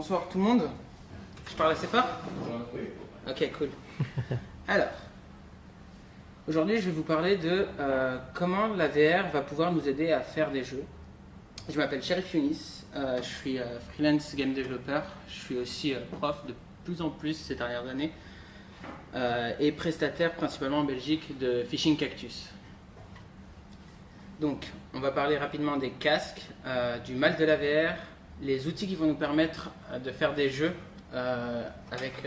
Bonsoir tout le monde. Je parle assez fort? Oui. Ok, cool. Alors, aujourd'hui je vais vous parler de comment la VR va pouvoir nous aider à faire des jeux. Je m'appelle Sherif Younis, je suis freelance game developer, je suis aussi prof de plus en plus ces dernières années et prestataire principalement en Belgique de Fishing Cactus. Donc, on va parler rapidement des casques, du mal de la VR, les outils qui vont nous permettre de faire des jeux avec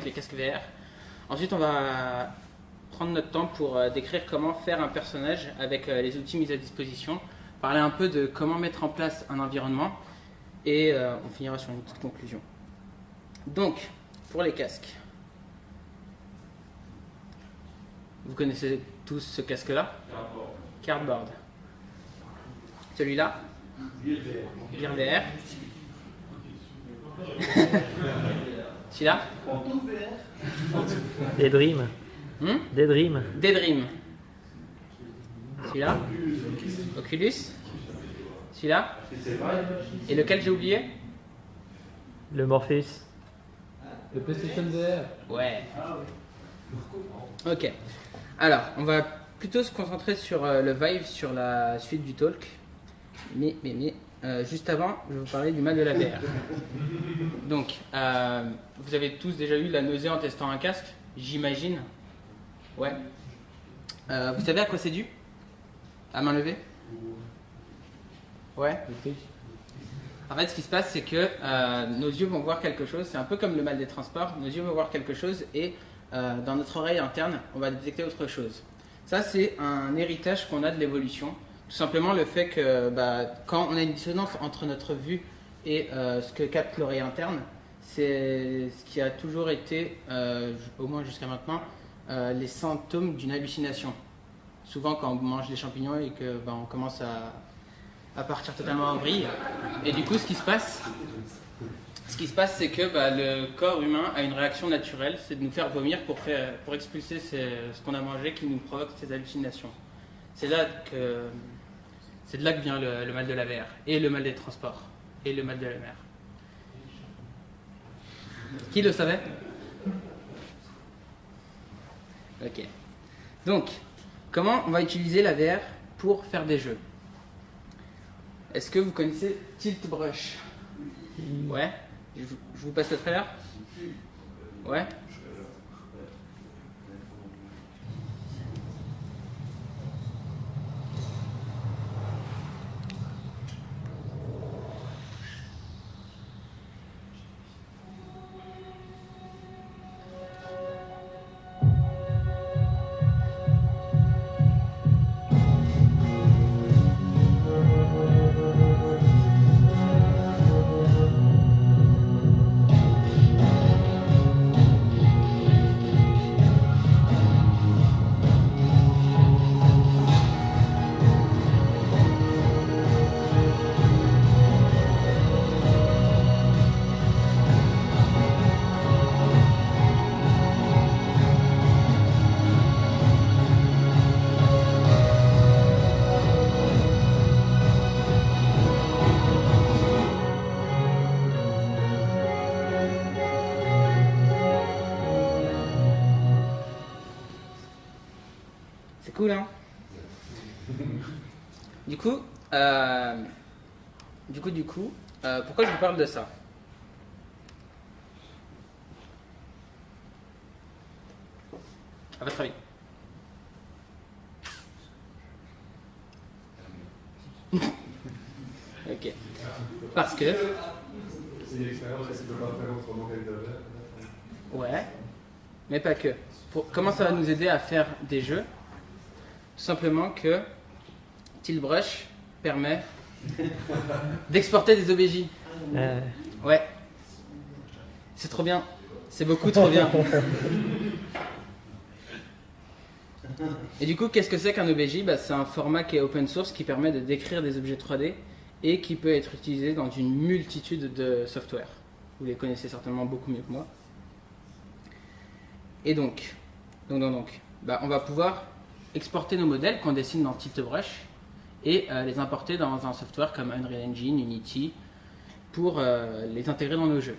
les casques VR. Ensuite, on va prendre notre temps pour décrire comment faire un personnage avec les outils mis à disposition, parler un peu de comment mettre en place un environnement et on finira sur une petite conclusion. Donc, pour les casques, vous connaissez tous ce casque-là? Cardboard. Celui-là? Gear VR. Celui-là? Daydream. Daydream. Daydream. Celui-là? Oculus. Celui-là? Et lequel j'ai oublié? Le Morpheus. Le PlayStation VR. Ouais. Ok. Alors, on va plutôt se concentrer sur le Vive, sur la suite du talk. Mais juste avant, je vais vous parler du mal de la VR. Donc, vous avez tous déjà eu la nausée en testant un casque, j'imagine. Ouais. Vous savez à quoi c'est dû? À main levée? Ouais. En fait, ce qui se passe, c'est que nos yeux vont voir quelque chose. C'est un peu comme le mal des transports. Nos yeux vont voir quelque chose et dans notre oreille interne, on va détecter autre chose. Ça, c'est un héritage qu'on a de l'évolution. Tout simplement le fait que quand on a une dissonance entre notre vue et ce que capte l'oreille interne, c'est ce qui a toujours été, au moins jusqu'à maintenant, les symptômes d'une hallucination. Souvent quand on mange des champignons et que on commence à partir totalement en vrille. Et du coup, ce qui se passe, c'est que le corps humain a une réaction naturelle, c'est de nous faire vomir pour expulser ce qu'on a mangé qui nous provoque ces hallucinations. C'est de là que vient le mal de la VR, et le mal des transports, et le mal de la mer. Qui le savait? Ok. Donc, comment on va utiliser la VR pour faire des jeux? Est-ce que vous connaissez Tilt Brush? Ouais. Je vous passe le trailer? Ouais. C'est cool, hein? Du coup, pourquoi je vous parle de ça? À votre avis? Ok. Parce que... C'est une expérience que tu peux pas faire autrement qu'avec de la VR. Ouais, mais pas que. Comment ça va nous aider à faire des jeux? Tout simplement que Tilt Brush permet d'exporter des OBJ. Ouais. C'est trop bien. C'est beaucoup trop bien. Et du coup, qu'est-ce que c'est qu'un OBJ? C'est un format qui est open source qui permet de décrire des objets 3D et qui peut être utilisé dans une multitude de software. Vous les connaissez certainement beaucoup mieux que moi. Et donc on va pouvoir exporter nos modèles qu'on dessine dans Tilt Brush et les importer dans un software comme Unreal Engine, Unity, pour les intégrer dans nos jeux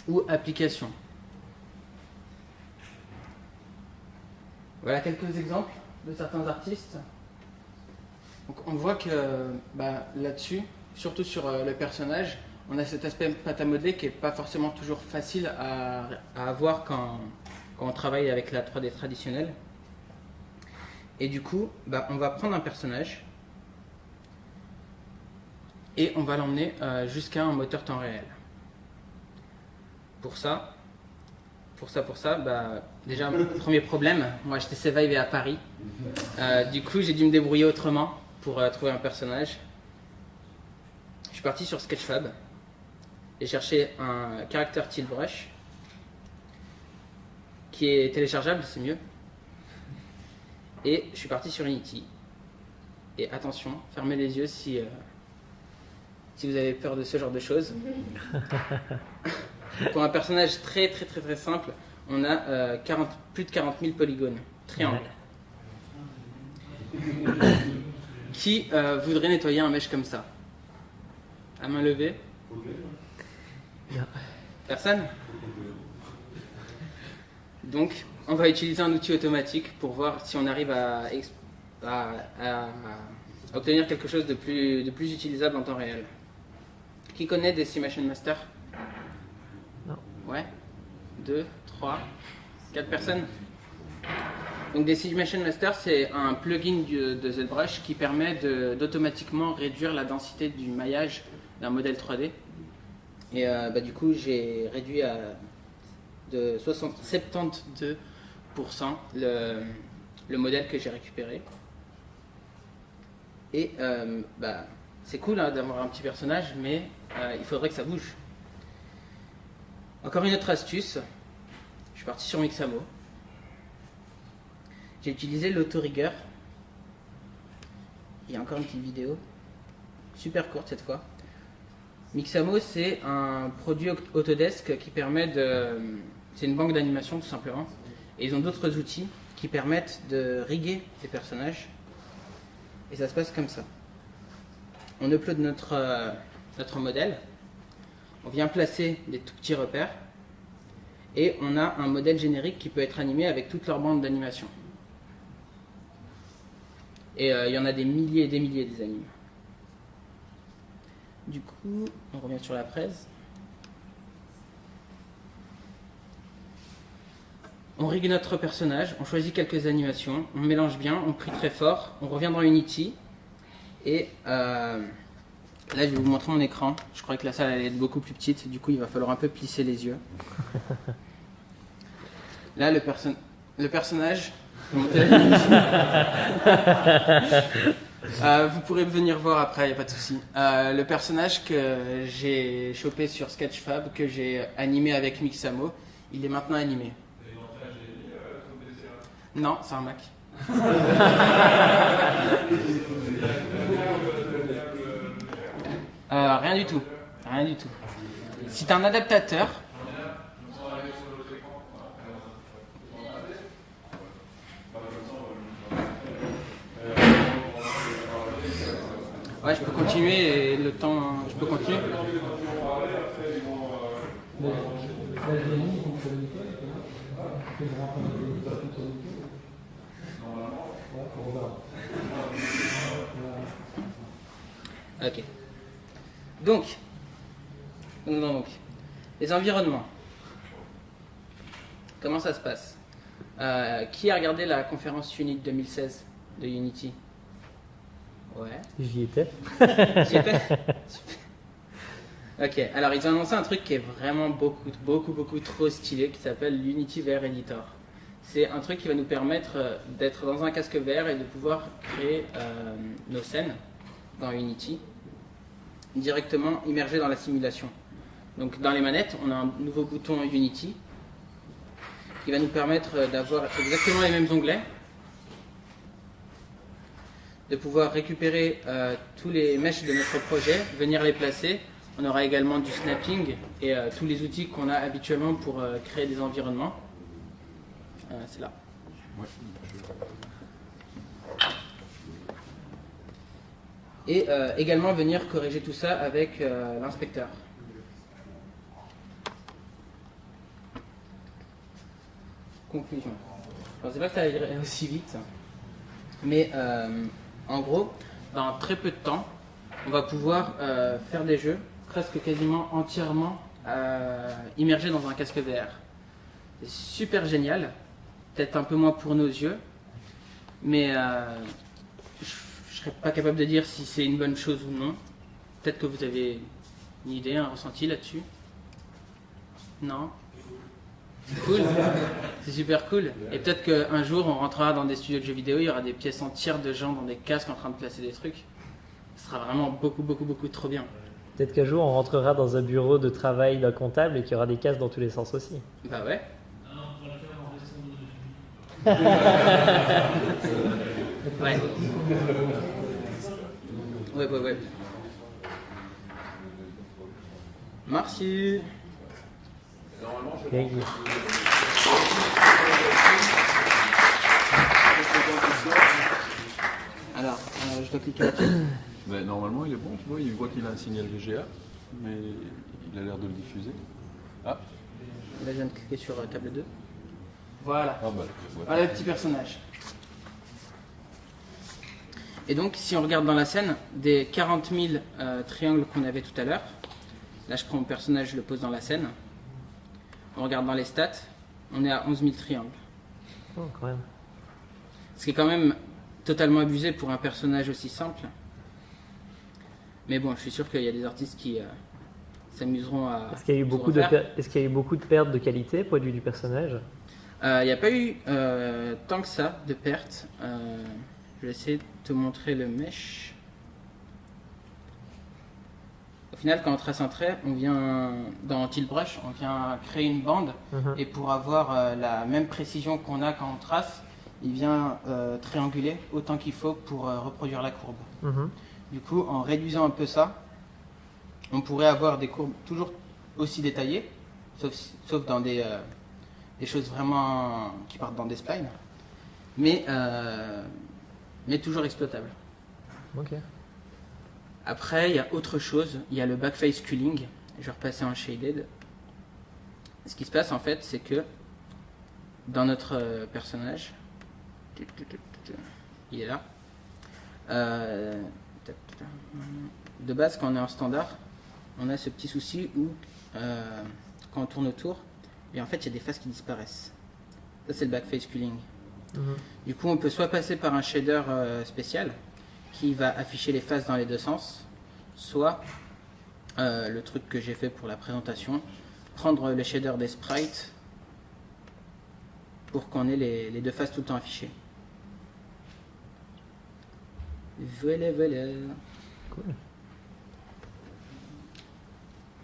ou applications. Voilà quelques exemples de certains artistes. Donc on voit que là-dessus, surtout sur le personnage, on a cet aspect pâte à modeler qui n'est pas forcément toujours facile à avoir quand on travaille avec la 3D traditionnelle. Et du coup, on va prendre un personnage et on va l'emmener jusqu'à un moteur temps réel. Pour ça, déjà, premier problème, moi j'étais Survive à Paris. Du coup, j'ai dû me débrouiller autrement pour trouver un personnage. Je suis parti sur Sketchfab. J'ai cherché un character tilt brush qui est téléchargeable, c'est mieux. Et je suis parti sur Unity. Et attention, fermez les yeux si vous avez peur de ce genre de choses. Pour un personnage très simple, on a plus de 40 000 polygones, triangles. Qui voudrait nettoyer un mesh comme ça? À main levée? Personne? Donc, on va utiliser un outil automatique pour voir si on arrive à obtenir quelque chose de plus utilisable en temps réel. Qui connaît Decimation Master? Non. Ouais. 2, 3, 4 personnes. Donc Decimation Master, c'est un plugin de ZBrush qui permet d'automatiquement réduire la densité du maillage d'un modèle 3D. Et du coup, j'ai réduit de 72% le modèle que j'ai récupéré. Et c'est cool d'avoir un petit personnage, mais il faudrait que ça bouge. Encore une autre astuce, je suis parti sur Mixamo. J'ai utilisé l'autorigueur. Il y a encore une petite vidéo, super courte cette fois. Mixamo, c'est un produit Autodesk qui permet de... C'est une banque d'animation tout simplement. Et ils ont d'autres outils qui permettent de riguer des personnages. Et ça se passe comme ça. On upload notre modèle. On vient placer des tout petits repères. Et on a un modèle générique qui peut être animé avec toute leur bande d'animation. Et il y en a des milliers et des milliers des animes. Du coup, on revient sur la presse. On rigue notre personnage, on choisit quelques animations, on mélange bien, on prie très fort, on revient dans Unity. Et là, je vais vous montrer mon écran. Je croyais que la salle allait être beaucoup plus petite, du coup, il va falloir un peu plisser les yeux. Là, le personnage... Vous pourrez venir voir après, il n'y a pas de souci. Le personnage que j'ai chopé sur Sketchfab, que j'ai animé avec Mixamo, il est maintenant animé. Non, c'est un Mac. Rien du tout. Rien du tout. Si tu as un adaptateur... Ouais, je peux continuer et le temps... Je peux continuer. Ok. Donc, les environnements. Comment ça se passe? Qui a regardé la conférence Unit 2016 de Unity? Ouais. J'y étais. J'y étais. Ok, alors ils ont annoncé un truc qui est vraiment beaucoup trop stylé qui s'appelle l'Unity VR Editor. C'est un truc qui va nous permettre d'être dans un casque VR et de pouvoir créer nos scènes dans Unity directement immergées dans la simulation. Donc dans les manettes, on a un nouveau bouton Unity qui va nous permettre d'avoir exactement les mêmes onglets, de pouvoir récupérer tous les meshes de notre projet, venir les placer. On aura également du snapping et tous les outils qu'on a habituellement pour créer des environnements. C'est là. Et également venir corriger tout ça avec l'inspecteur. Conclusion. Je ne pensais pas que ça irait aussi vite, mais en gros, dans très peu de temps, on va pouvoir faire des jeux presque quasiment entièrement immergés dans un casque VR. C'est super génial, peut-être un peu moins pour nos yeux, mais je ne serais pas capable de dire si c'est une bonne chose ou non. Peut-être que vous avez une idée, un ressenti là-dessus? Non? C'est cool, c'est super cool. Et peut-être qu'un jour on rentrera dans des studios de jeux vidéo, il y aura des pièces entières de gens dans des casques en train de placer des trucs. Ce sera vraiment beaucoup trop bien. Peut-être qu'un jour on rentrera dans un bureau de travail d'un comptable et qu'il y aura des casques dans tous les sens aussi. Bah ouais. Ouais. Ouais. Merci. Thank you. Alors, je dois cliquer là-dessus. Mais normalement, il est bon, tu vois, il voit qu'il a un signal VGA, mais il a l'air de le diffuser. Ah, Là, je viens de cliquer sur table 2. Voilà. ah bah, ouais. Voilà le petit personnage. Et donc, si on regarde dans la scène, des 40 000 triangles qu'on avait tout à l'heure, là, je prends mon personnage, je le pose dans la scène. On regarde dans les stats, on est à 11 000 triangles. Oh, quand même. Ce qui est quand même totalement abusé pour un personnage aussi simple. Mais bon, je suis sûr qu'il y a des artistes qui s'amuseront à. Est-ce qu'il y a eu beaucoup de Est-ce qu'il y a eu beaucoup de pertes de qualité, point de vue du personnage? Il n'y a pas eu tant que ça de pertes. Je vais essayer de te montrer le mesh. Au final, quand on trace un trait, on vient dans Tilt Brush, on vient créer une bande. Et pour avoir la même précision qu'on a quand on trace, il vient trianguler autant qu'il faut pour reproduire la courbe. Du coup, en réduisant un peu ça, on pourrait avoir des courbes toujours aussi détaillées, sauf dans des choses vraiment qui partent dans des splines, mais toujours exploitables. Ok. Après, il y a autre chose, il y a le backface culling. Je vais repasser en shaded. Ce qui se passe en fait, c'est que dans notre personnage, il est là. De base, quand on est en standard, on a ce petit souci où quand on tourne autour, et en fait, il y a des faces qui disparaissent. Ça, c'est le backface culling. Du coup, on peut soit passer par un shader spécial qui va afficher les faces dans les deux sens, soit le truc que j'ai fait pour la présentation, prendre le shader des sprites pour qu'on ait les deux faces tout le temps affichées. Voilà. Cool.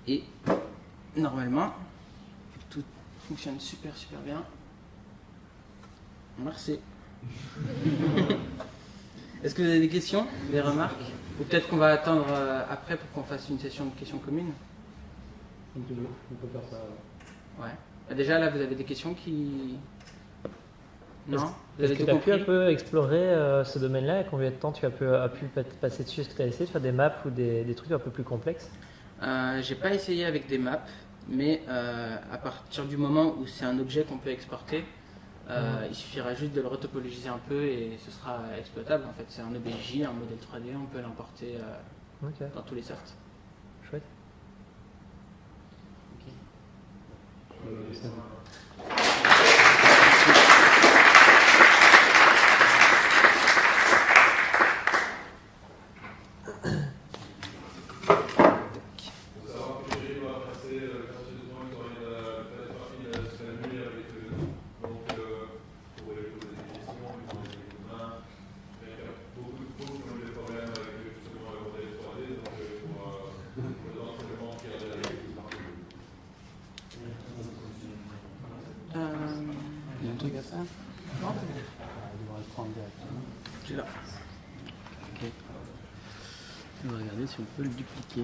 Et normalement, tout fonctionne super bien. Merci. Est-ce que vous avez des questions, des remarques? Ou peut-être qu'on va attendre après pour qu'on fasse une session de questions communes? On peut faire ça. Ouais. Déjà là, vous avez des questions qui... Non? Vous Est-ce avez que tout tu as pu compris? un peu explorer ce domaine-là? Et combien de temps tu as pu passer dessus? Est-ce que tu as essayé de faire des maps ou des trucs un peu plus complexes? J'ai pas essayé avec des maps, mais à partir du moment où c'est un objet qu'on peut exporter, il suffira juste de le retopologiser un peu et ce sera exploitable. En fait, c'est un OBJ, un modèle 3D, on peut l'importer dans tous les softs. Chouette. Il y a un truc à faire? Non? Tu l'as. Ok. On va regarder si on peut le dupliquer.